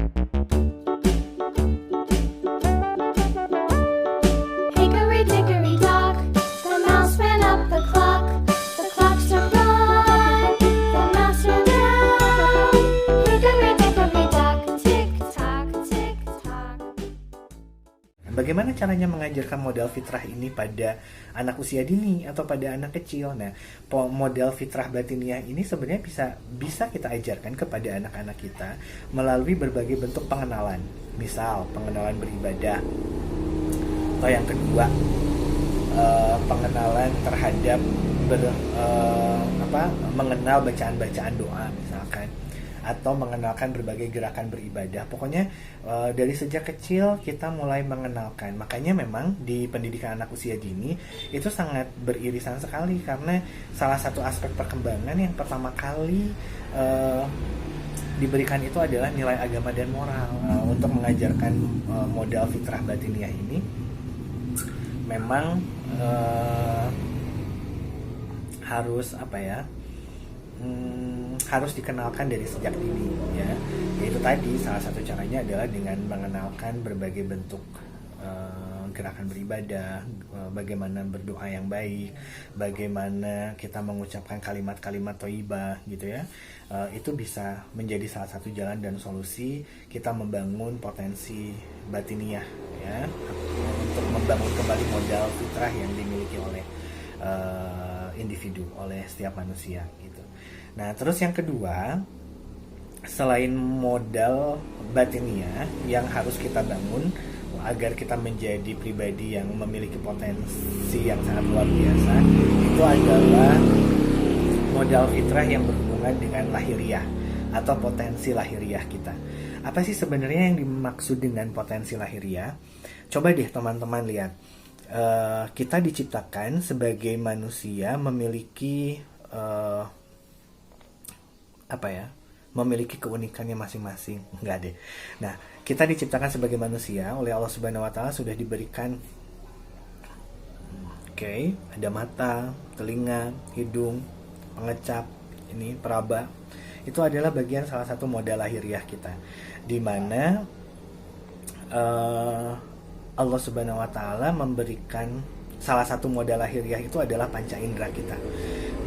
Hickory dickory dock, the mouse ran up the clock. The clock struck one, the mouse ran down. Hickory dickory dock, tick tock, tick tock. Bagaimana caranya mengajarkan modal fitrah ini pada anak usia dini atau pada anak kecil? Nah, modal fitrah batiniah ini sebenarnya bisa kita ajarkan kepada anak-anak kita melalui berbagai bentuk pengenalan. Misal, pengenalan beribadah. Atau yang kedua, pengenalan terhadap mengenal bacaan-bacaan doa misalkan, atau mengenalkan berbagai gerakan beribadah. Pokoknya dari sejak kecil kita mulai mengenalkan. Makanya memang di pendidikan anak usia dini itu sangat beririsan sekali, karena salah satu aspek perkembangan yang pertama kali diberikan itu adalah nilai agama dan moral. Untuk mengajarkan modal fitrah batiniah ini memang harus harus dikenalkan dari sejak dini, ya. Yaitu tadi salah satu caranya adalah dengan mengenalkan berbagai bentuk gerakan beribadah, bagaimana berdoa yang baik, bagaimana kita mengucapkan kalimat-kalimat thayyibah gitu ya. Itu bisa menjadi salah satu jalan dan solusi kita membangun potensi batiniah, ya, untuk membangun kembali modal fitrah yang dimiliki oleh individu, oleh setiap manusia gitu. Nah, terus yang kedua, selain modal batiniah yang harus kita bangun agar kita menjadi pribadi yang memiliki potensi yang sangat luar biasa, itu adalah modal fitrah yang berhubungan dengan lahiriah atau potensi lahiriah kita. Apa sih sebenarnya yang dimaksud dengan potensi lahiriah? Coba deh teman-teman lihat. Kita diciptakan sebagai manusia memiliki memiliki keunikannya masing-masing. Enggak deh. Nah, kita diciptakan sebagai manusia oleh Allah Subhanahu wa taala, sudah diberikan ada mata, telinga, hidung, pengecap, ini peraba. Itu adalah bagian salah satu modal lahiriah kita, di mana Allah Subhanahu wa taala memberikan salah satu modal lahiriah itu adalah panca indera kita.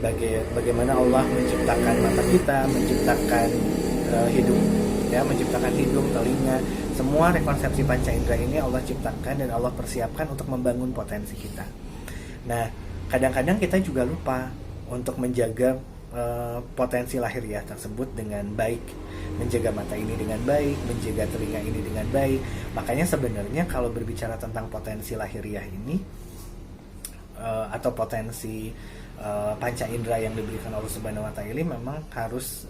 Bagaimana Allah menciptakan mata kita, menciptakan hidung, ya, menciptakan hidung, telinga, semua rekonsepsi panca indera ini Allah ciptakan dan Allah persiapkan untuk membangun potensi kita. Nah, kadang-kadang kita juga lupa untuk menjaga potensi lahiriah tersebut dengan baik, menjaga mata ini dengan baik, menjaga telinga ini dengan baik. Makanya sebenarnya kalau berbicara tentang potensi lahiriah ini atau potensi panca indera yang diberikan Allah Subhanahu wa taala memang harus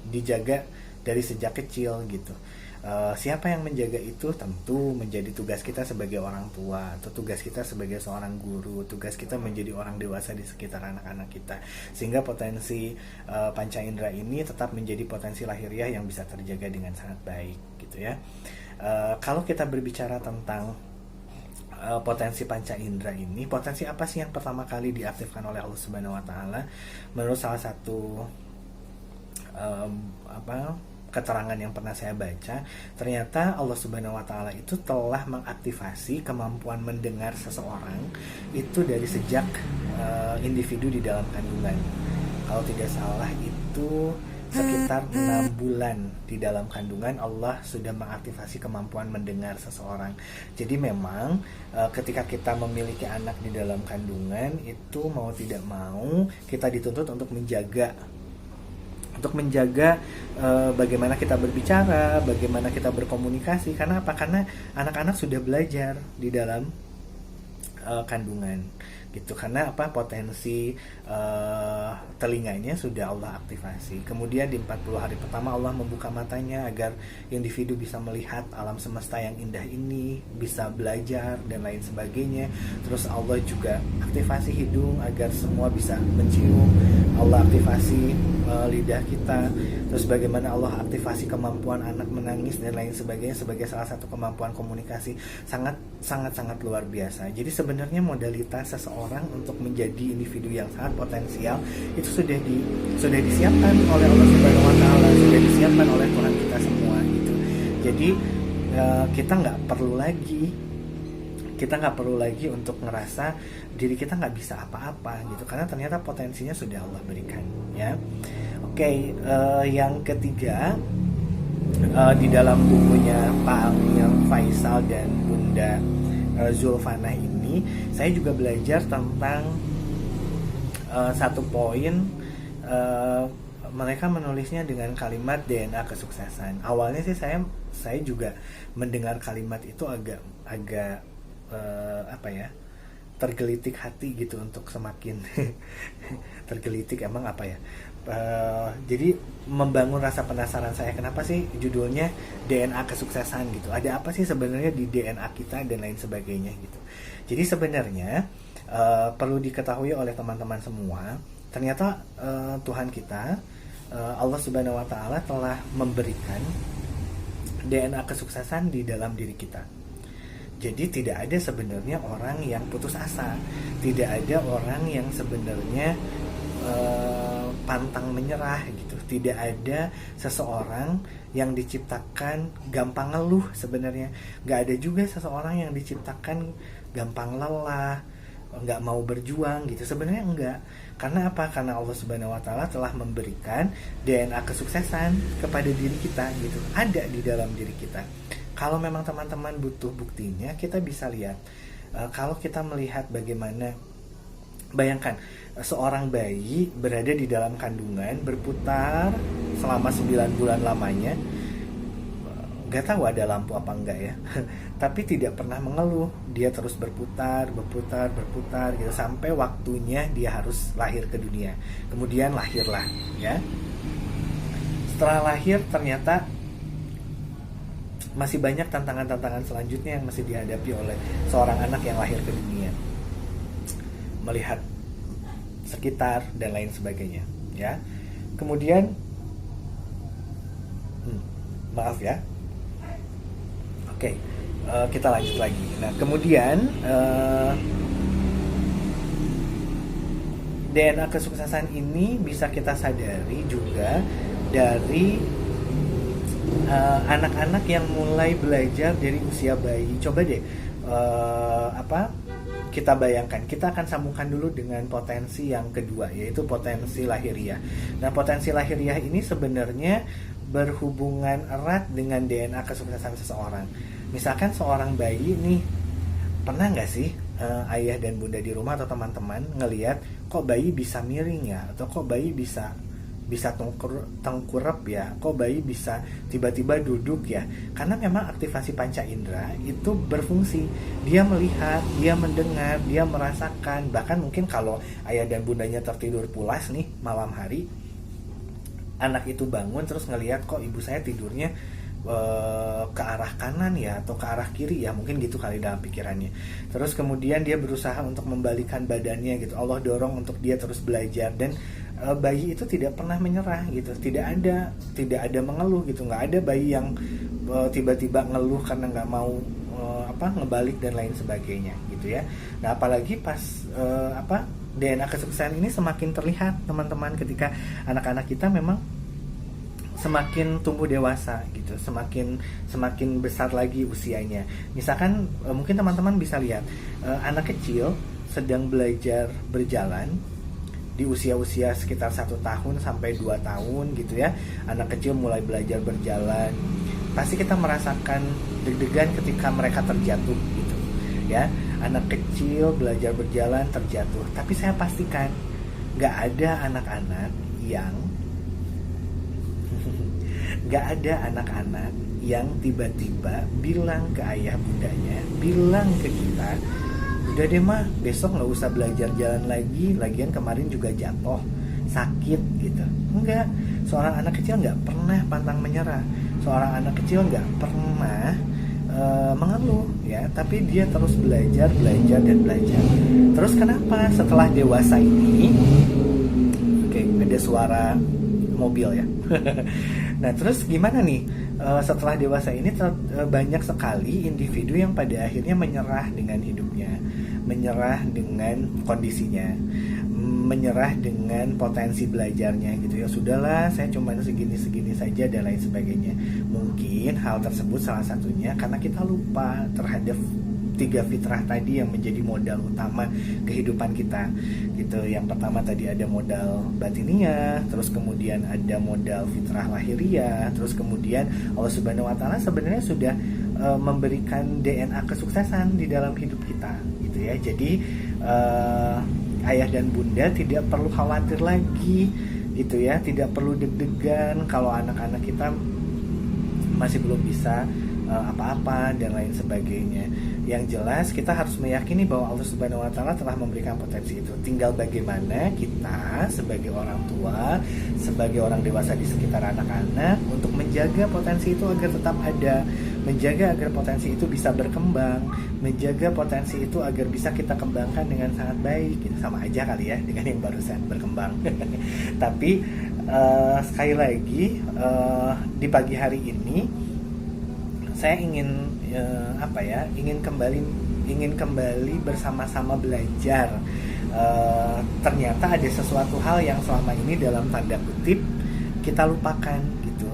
dijaga dari sejak kecil gitu. Siapa yang menjaga itu? Tentu menjadi tugas kita sebagai orang tua, atau tugas kita sebagai seorang guru, tugas kita menjadi orang dewasa di sekitar anak-anak kita, sehingga potensi panca indera ini tetap menjadi potensi lahiriah yang bisa terjaga dengan sangat baik gitu ya. Kalau kita berbicara tentang potensi panca indera ini, potensi apa sih yang pertama kali diaktifkan oleh Allah Subhanahu wa taala? Menurut salah satu keterangan yang pernah saya baca, ternyata Allah Subhanahu wa taala itu telah mengaktifasi kemampuan mendengar seseorang itu dari sejak individu di dalam kandungan. Kalau tidak salah itu sekitar 6 bulan di dalam kandungan Allah sudah mengaktifasi kemampuan mendengar seseorang. Jadi memang ketika kita memiliki anak di dalam kandungan itu mau tidak mau kita dituntut untuk menjaga bagaimana kita berbicara, bagaimana kita berkomunikasi. Karena apa? Karena anak-anak sudah belajar di dalam kandungan gitu. Karena apa? Potensi telinganya sudah Allah aktifasi. Kemudian di 40 hari pertama Allah membuka matanya agar individu bisa melihat alam semesta yang indah ini, bisa belajar dan lain sebagainya. Terus Allah juga aktifasi hidung agar semua bisa mencium. Allah aktifasi lidah kita. Terus bagaimana Allah aktifasi kemampuan anak menangis dan lain sebagainya sebagai salah satu kemampuan komunikasi. Sangat luar biasa. Jadi sebenarnya modalitas seseorang untuk menjadi individu yang sangat potensial itu sudah disiapkan oleh Allah Subhanahu wa taala, sudah disiapkan oleh Tuhan kita semua gitu Jadi kita nggak perlu lagi untuk ngerasa diri kita nggak bisa apa-apa gitu, karena ternyata potensinya sudah Allah berikan, ya. Oke, yang ketiga, di dalam bukunya Pak Amir Faisal dan Bunda Zulfanah ini, saya juga belajar tentang satu poin. Mereka menulisnya dengan kalimat DNA kesuksesan. Awalnya sih saya juga mendengar kalimat itu agak tergelitik hati gitu, untuk semakin tergelitik, emang apa ya, jadi membangun rasa penasaran saya, kenapa sih judulnya DNA kesuksesan gitu, ada apa sih sebenarnya di DNA kita dan lain sebagainya gitu. Jadi sebenarnya perlu diketahui oleh teman-teman semua, ternyata Tuhan kita, Allah Subhanahu wa Ta'ala, telah memberikan DNA kesuksesan di dalam diri kita. Jadi tidak ada sebenarnya orang yang putus asa, tidak ada orang yang sebenarnya pantang menyerah gitu. Tidak ada seseorang yang diciptakan gampang ngeluh sebenarnya. Gak ada juga seseorang yang diciptakan gampang lelah, nggak mau berjuang gitu. Sebenarnya enggak. Karena apa? Karena Allah Subhanahu wa Ta'ala telah memberikan DNA kesuksesan kepada diri kita gitu. Ada di dalam diri kita. Kalau memang teman-teman butuh buktinya, kita bisa lihat. Kalau kita melihat bagaimana, bayangkan seorang bayi berada di dalam kandungan, berputar selama 9 bulan lamanya. Gak tahu ada lampu apa enggak ya, tapi tidak pernah mengeluh. Dia terus berputar gitu, sampai waktunya dia harus lahir ke dunia. Kemudian lahirlah, ya. Setelah lahir ternyata masih banyak tantangan-tantangan selanjutnya yang masih dihadapi oleh seorang anak yang lahir ke dunia. Melihat sekitar dan lain sebagainya, ya. Kemudian maaf ya. Oke, kita lanjut lagi. Nah, kemudian DNA kesuksesan ini bisa kita sadari juga dari anak-anak yang mulai belajar dari usia bayi. Coba deh, kita bayangkan, kita akan sambungkan dulu dengan potensi yang kedua, yaitu potensi lahiriah. Nah, potensi lahiriah ini sebenarnya berhubungan erat dengan DNA kesuksesan seseorang. Misalkan seorang bayi nih, pernah nggak sih ayah dan bunda di rumah atau teman-teman ngelihat kok bayi bisa miring ya, atau kok bayi bisa tengkurap ya, kok bayi bisa tiba-tiba duduk ya? Karena memang aktivasi panca indera itu berfungsi. Dia melihat, dia mendengar, dia merasakan. Bahkan mungkin kalau ayah dan bundanya tertidur pulas nih malam hari, anak itu bangun terus ngelihat kok ibu saya tidurnya ke arah kanan ya, atau ke arah kiri ya, mungkin gitu kali dalam pikirannya. Terus kemudian dia berusaha untuk membalikan badannya gitu. Allah dorong untuk dia terus belajar, dan bayi itu tidak pernah menyerah gitu. Tidak ada mengeluh gitu. Nggak ada bayi yang tiba-tiba ngeluh karena nggak mau ngebalik dan lain sebagainya gitu ya. Nah, apalagi pas DNA kesuksesan ini semakin terlihat teman-teman ketika anak-anak kita memang semakin tumbuh dewasa gitu, semakin besar lagi usianya. Misalkan mungkin teman-teman bisa lihat anak kecil sedang belajar berjalan di usia-usia sekitar 1 tahun sampai 2 tahun gitu ya. Anak kecil mulai belajar berjalan. Pasti kita merasakan deg-degan ketika mereka terjatuh gitu ya. Anak kecil belajar berjalan terjatuh. Tapi saya pastikan gak ada anak-anak yang tiba-tiba bilang ke ayah bundanya, bilang ke kita, udah deh mah, besok gak usah belajar jalan lagi, lagian kemarin juga jatuh, sakit gitu. Enggak, seorang anak kecil gak pernah pantang menyerah. Seorang anak kecil gak pernah mengeluh ya, tapi dia terus belajar dan belajar. Terus kenapa setelah dewasa ini, oke, ada suara mobil ya. Nah, terus gimana nih? Setelah dewasa ini banyak sekali individu yang pada akhirnya menyerah dengan hidupnya, menyerah dengan kondisinya, menyerah dengan potensi belajarnya gitu ya. Sudahlah, saya cuma segini saja dan lain sebagainya. Mungkin Mungkin hal tersebut salah satunya karena kita lupa terhadap 3 fitrah tadi yang menjadi modal utama kehidupan kita gitu. Yang pertama tadi ada modal batiniah, terus kemudian ada modal fitrah lahiriah, terus kemudian Allah Subhanahu wa taala sebenarnya sudah memberikan DNA kesuksesan di dalam hidup kita gitu ya. Jadi ayah dan bunda tidak perlu khawatir lagi gitu ya, tidak perlu deg-degan kalau anak-anak kita masih belum bisa apa-apa dan lain sebagainya. Yang jelas kita harus meyakini bahwa Allah Subhanahu wa taala telah memberikan potensi itu. Tinggal bagaimana kita sebagai orang tua, sebagai orang dewasa di sekitar anak-anak untuk menjaga potensi itu agar tetap ada, menjaga agar potensi itu bisa berkembang, menjaga potensi itu agar bisa kita kembangkan dengan sangat baik. Gitu. Sama aja kali ya dengan yang barusan berkembang. Tapi sekali lagi di pagi hari ini saya ingin ingin kembali bersama-sama belajar. Ternyata ada sesuatu hal yang selama ini dalam tanda kutip kita lupakan gitu.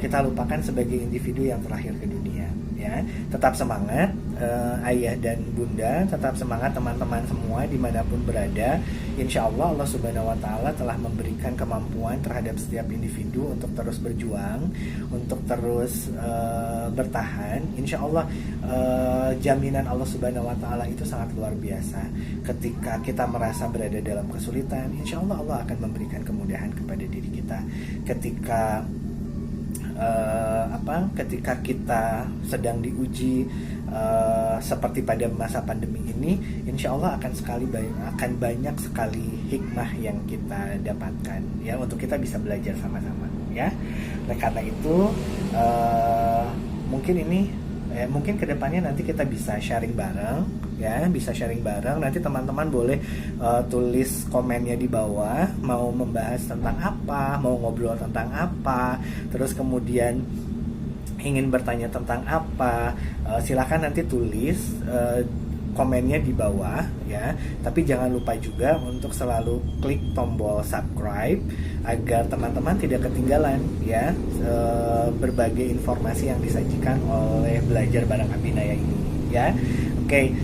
Kita lupakan sebagai individu yang terakhir ke dunia ya. Tetap semangat ayah dan bunda, tetap semangat teman-teman semua dimanapun berada. Insya Allah Allah Subhanahu wa taala telah memberikan kemampuan terhadap setiap individu untuk terus berjuang, untuk terus bertahan. Insya Allah jaminan Allah Subhanahu wa taala itu sangat luar biasa. Ketika kita merasa berada dalam kesulitan, insya Allah Allah akan memberikan kemudahan kepada diri kita. Ketika kita sedang diuji seperti pada masa pandemi ini, insya Allah akan banyak sekali hikmah yang kita dapatkan ya untuk kita bisa belajar sama-sama ya. Nah, karena itu mungkin kedepannya nanti kita bisa sharing bareng ya, nanti teman-teman boleh tulis komennya di bawah, mau membahas tentang apa, mau ngobrol tentang apa, terus kemudian ingin bertanya tentang apa, silakan nanti tulis komennya di bawah ya. Tapi jangan lupa juga untuk selalu klik tombol subscribe agar teman-teman tidak ketinggalan ya berbagai informasi yang disajikan oleh Belajar Bareng Abinaya ini ya. Oke.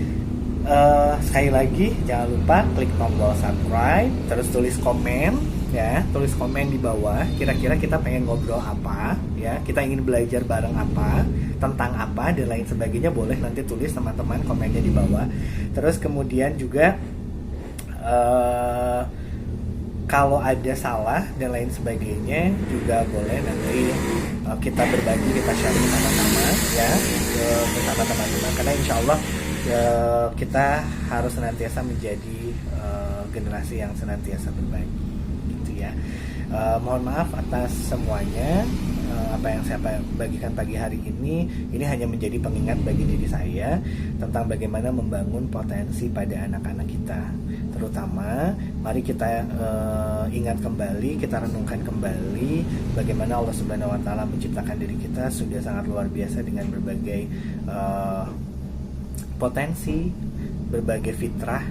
Sekali lagi jangan lupa klik tombol subscribe, terus tulis komen ya, tulis komen di bawah kira-kira kita pengen ngobrol apa ya, kita ingin belajar bareng apa, tentang apa dan lain sebagainya. Boleh nanti tulis teman-teman komennya di bawah. Terus kemudian juga kalau ada salah dan lain sebagainya juga boleh nanti kita berbagi, kita sharing sama-sama ya bersama teman-teman, karena insya Allah kita harus senantiasa menjadi generasi yang senantiasa berbagi gitu ya. Mohon maaf atas semuanya. Apa yang saya bagikan pagi hari ini hanya menjadi pengingat bagi diri saya tentang bagaimana membangun potensi pada anak-anak kita. Terutama mari kita ingat kembali, kita renungkan kembali bagaimana Allah Subhanahu wa taala menciptakan diri kita sudah sangat luar biasa dengan berbagai potensi, berbagai fitrah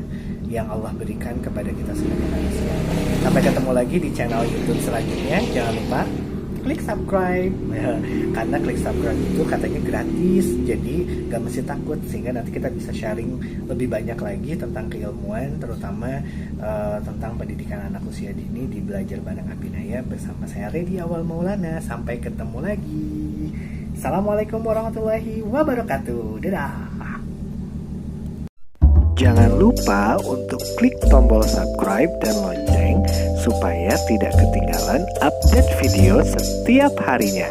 yang Allah berikan kepada kita sebagai manusia. Sampai ketemu lagi di channel YouTube selanjutnya. Jangan lupa klik subscribe karena klik subscribe itu katanya gratis, jadi gak mesti takut, sehingga nanti kita bisa sharing lebih banyak lagi tentang keilmuan, terutama tentang pendidikan anak usia dini di Belajar Bareng Abinaya bersama saya Redi Awal Maulana. Sampai ketemu lagi. Assalamualaikum warahmatullahi wabarakatuh. Dadah. Jangan lupa untuk klik tombol subscribe dan lonceng supaya tidak ketinggalan update video setiap harinya.